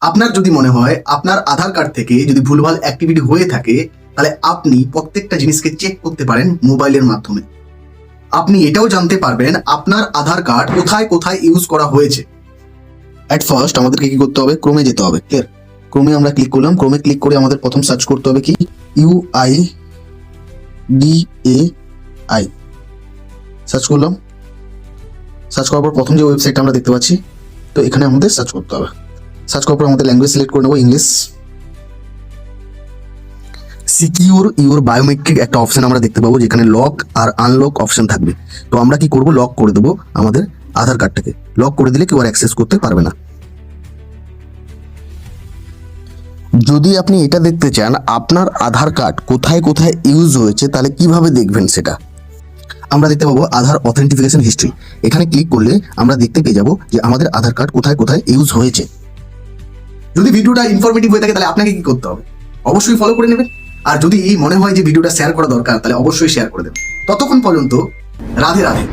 আপনার যদি মনে হয় আপনার আধার কার্ড থেকে যদি ভুলভাল অ্যাক্টিভিটি হয়ে থাকে, তাহলে আপনি প্রত্যেকটা জিনিসকে চেক করতে পারেন মোবাইলের মাধ্যমে। আপনি এটাও জানতে পারবেন আপনার আধার কার্ড কোথায় কোথায় ইউজ করা হয়েছে। অ্যাট ফার্স্ট আমাদেরকে কি করতে হবে, ক্রোমে যেতে হবে। ক্লিয়ার? ক্রোমে আমরা ক্লিক করলাম। ক্রোমে ক্লিক করে আমাদের প্রথম সার্চ করতে হবে কি, UIDAI সার্চ করলাম। সার্চ করার পর প্রথম যে ওয়েবসাইটটা আমরা দেখতে পাচ্ছি, তো এখানে আমাদের সার্চ করতে হবে। সার্চ করার পর আমাদের ল্যাঙ্গুয়েজ সিলেক্ট করে নেবো ইংলিশ। সিকিউর ইউর বায়োমেট্রিক একটা অপশন আমরা দেখতে পাবো, যেখানে লক আর আনলক অপশন থাকবে। তো আমরা কি করব, লক করে দেবো আমাদের আধার কার্ডটাকে। লক করে দিলে কেউ আর অ্যাক্সেস করতে পারবে না। যদি আপনি এটা দেখতে চান আপনার আধার কার্ড কোথায় কোথায় ইউজ হয়েছে, তাহলে কিভাবে দেখবেন সেটা আমরা দেখতে পাবো আধার অথেন্টিফিকেশন হিস্ট্রি। এখানে ক্লিক করলে আমরা দেখতে পেয়ে যাবো যে আমাদের আধার কার্ড কোথায় কোথায় ইউজ হয়েছে। যদি ভিডিওটা ইনফরমেটিভ হয়ে থাকে তাহলে আপনাকে কি করতে হবে, অবশ্যই ফলো করে নেবেন। আর যদি মনে হয় যে ভিডিওটা শেয়ার করা দরকার, তাহলে অবশ্যই শেয়ার করে দেবেন। ততক্ষণ পর্যন্ত রাধে রাধে।